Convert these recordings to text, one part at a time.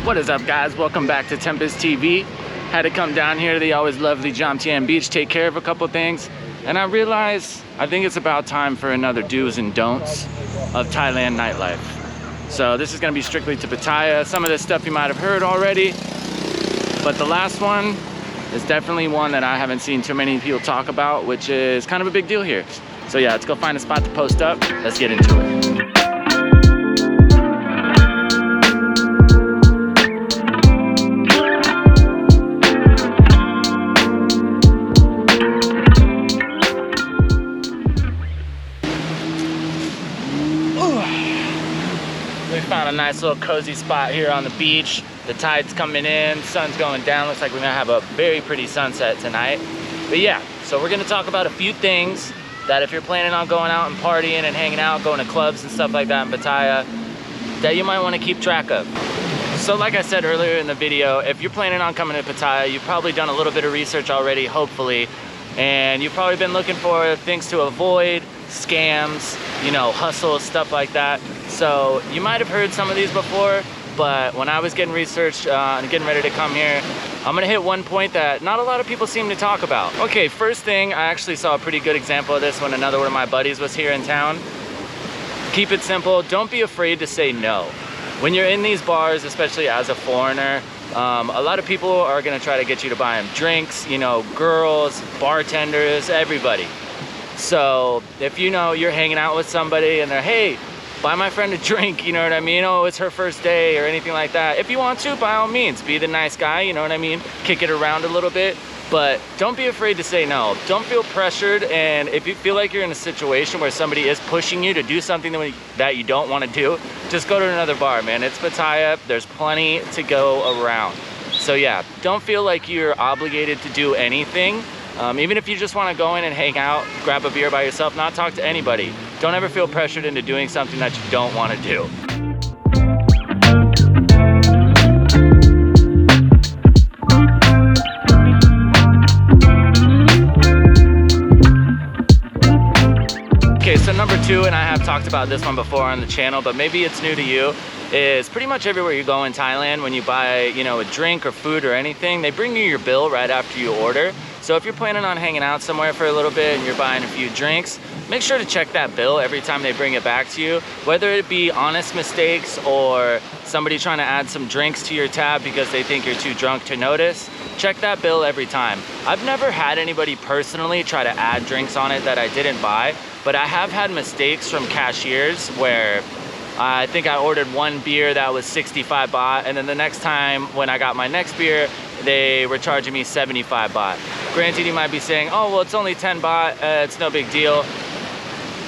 What is up, guys? Welcome back to Tempus TV. Had to come down here to the always lovely Jomtien Beach, take care of a couple things, and I realized I think it's about time for another do's and don'ts of Thailand nightlife. So this is going to be strictly to Pattaya. Some of this stuff you might have heard already, but the last one is definitely one that I haven't seen too many people talk about, which is kind of a big deal here. So yeah, let's go find a spot to post up. Let's get into it. We found a nice little cozy spot here on the beach. The tide's coming in, sun's going down. Looks like we're gonna have a very pretty sunset tonight. But yeah, so we're gonna talk about a few things that if you're planning on going out and partying and hanging out, going to clubs and stuff like that in Pattaya, that you might wanna keep track of. So like I said earlier in the video, if you're planning on coming to Pattaya, you've probably done a little bit of research already, hopefully, and you've probably been looking for things to avoid, scams, you know, hustles, stuff like that. So you might have heard some of these before, but when I was getting research and getting ready to come here, I'm gonna hit one point that not a lot of people seem to talk about. Okay, first thing, I actually saw a pretty good example of this when another one of my buddies was here in town. Keep it simple, don't be afraid to say no. When you're in these bars, especially as a foreigner, a lot of people are gonna try to get you to buy them drinks, you know, girls, bartenders, everybody. So if you know you're hanging out with somebody and they're, hey, buy my friend a drink, you know what I mean? Oh, it's her first day or anything like that. If you want to, by all means, be the nice guy, you know what I mean? Kick it around a little bit, but don't be afraid to say no. Don't feel pressured, and if you feel like you're in a situation where somebody is pushing you to do something that you don't want to do, just go to another bar, man. It's Pattaya, there's plenty to go around. So yeah, don't feel like you're obligated to do anything. Even if you just want to go in and hang out, grab a beer by yourself, not talk to anybody. Don't ever feel pressured into doing something that you don't want to do. Okay, so number two, and I have talked about this one before on the channel, but maybe it's new to you, is pretty much everywhere you go in Thailand, when you buy, you know, a drink or food or anything, they bring you your bill right after you order. So if you're planning on hanging out somewhere for a little bit and you're buying a few drinks, make sure to check that bill every time they bring it back to you, whether it be honest mistakes or somebody trying to add some drinks to your tab because they think you're too drunk to notice. Check that bill every time. I've never had anybody personally try to add drinks on it that I didn't buy, but I have had mistakes from cashiers where I think I ordered one beer that was 65 baht, and then the next time when I got my next beer, they were charging me 75 baht. Granted, you might be saying, oh, well, it's only 10 baht, it's no big deal.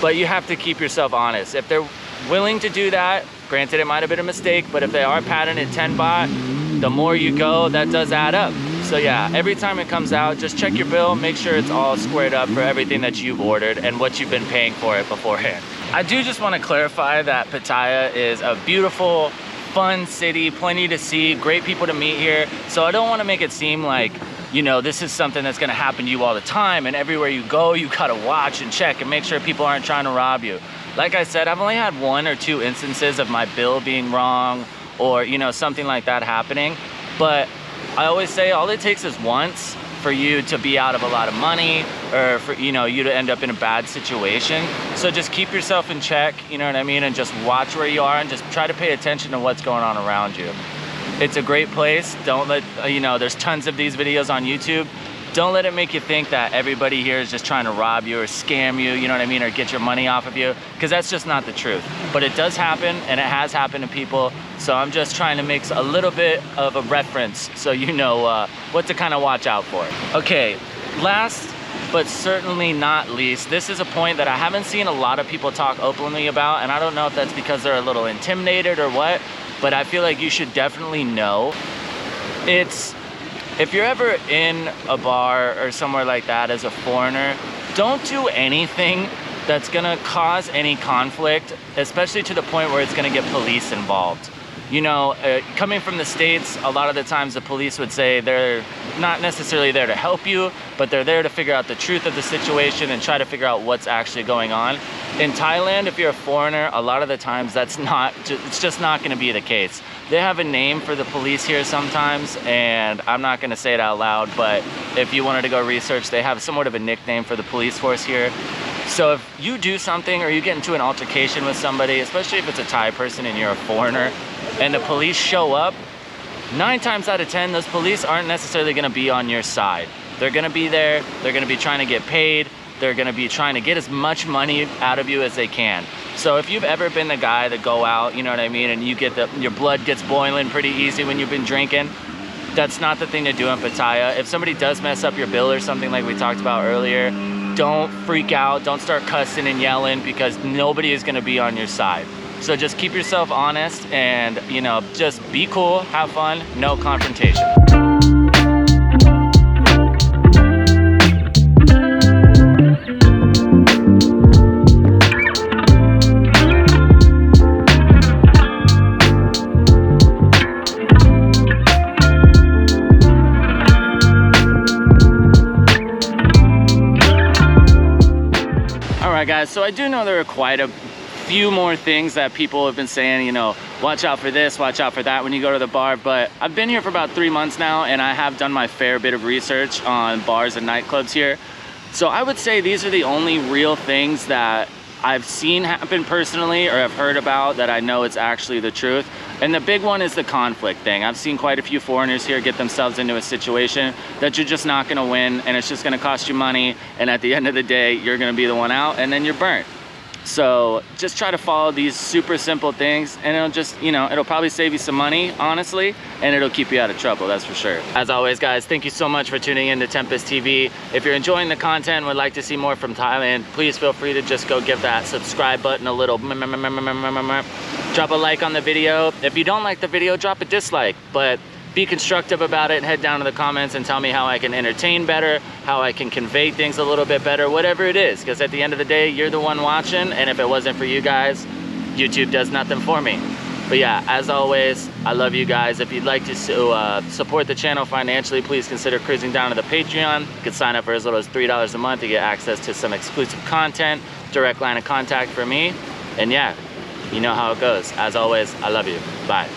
But you have to keep yourself honest. If they're willing to do that, granted, it might have been a mistake, but if they are patting it 10 baht, the more you go, that does add up. So yeah, every time it comes out, just check your bill, make sure it's all squared up for everything that you've ordered and what you've been paying for it beforehand. I do just want to clarify that Pattaya is a beautiful, fun city, plenty to see, great people to meet here. So I don't want to make it seem like, you know, this is something that's going to happen to you all the time, and everywhere you go, you got to watch and check and make sure people aren't trying to rob you. Like I said, I've only had 1 or 2 instances of my bill being wrong or, you know, something like that happening. But I always say all it takes is once for you to be out of a lot of money or for, you know, you to end up in a bad situation. So just keep yourself in check, you know what I mean? And just watch where you are and just try to pay attention to what's going on around you. It's a great place. Don't let, you know, there's tons of these videos on YouTube. Don't let it make you think that everybody here is just trying to rob you or scam you, you know what I mean, or get your money off of you, because that's just not the truth. But it does happen, and it has happened to people, so I'm just trying to make a little bit of a reference so you know what to kind of watch out for. Okay, last but certainly not least, this is a point that I haven't seen a lot of people talk openly about, and I don't know if that's because they're a little intimidated or what, but I feel like you should definitely know. It's, if you're ever in a bar or somewhere like that as a foreigner, don't do anything that's gonna cause any conflict, especially to the point where it's gonna get police involved. you know, coming from the States, a lot of the times the police would say they're not necessarily there to help you, but they're there to figure out the truth of the situation and try to figure out what's actually going on. In Thailand, if you're a foreigner, a lot of the times it's just not going to be the case. They have a name for the police here sometimes, and I'm not going to say it out loud, but if you wanted to go research, they have somewhat of a nickname for the police force here. So if you do something or you get into an altercation with somebody, especially if it's a Thai person and you're a foreigner, and the police show up, 9 times out of 10, those police aren't necessarily going to be on your side. They're going to be there, they're going to be trying to get paid, they're going to be trying to get as much money out of you as they can. So if you've ever been the guy that go out, you know what I mean, and you get your blood gets boiling pretty easy when you've been drinking, that's not the thing to do in Pattaya. If somebody does mess up your bill or something like we talked about earlier, don't freak out, don't start cussing and yelling, because nobody is going to be on your side. So just keep yourself honest and, you know, just be cool, have fun, no confrontation. Alright guys, so I do know there are quite a few more things that people have been saying, you know, watch out for this, watch out for that when you go to the bar, but I've been here for about 3 months now and I have done my fair bit of research on bars and nightclubs here. So I would say these are the only real things that I've seen happen personally or have heard about that I know it's actually the truth. And the big one is the conflict thing. I've seen quite a few foreigners here get themselves into a situation that you're just not gonna win and it's just gonna cost you money, and at the end of the day, you're gonna be the one out and then you're burnt. So just try to follow these super simple things and it'll just, you know, it'll probably save you some money, honestly, and it'll keep you out of trouble, that's for sure. As always, guys, thank you so much for tuning in to Tempus TV. If you're enjoying the content and would like to see more from Thailand, please feel free to just go give that subscribe button a little drop a like on the video. If you don't like the video, drop a dislike, but be constructive about it. Head down to the comments and tell me how I can entertain better, how I can convey things a little bit better, whatever it is, because at the end of the day, you're the one watching, and if it wasn't for you guys, YouTube does nothing for me. But yeah, as always, I love you guys. If you'd like to support the channel financially, please consider cruising down to the Patreon. You can sign up for as little as $3 a month to get access to some exclusive content, direct line of contact for me, and yeah, you know how it goes. As always, I love you. Bye.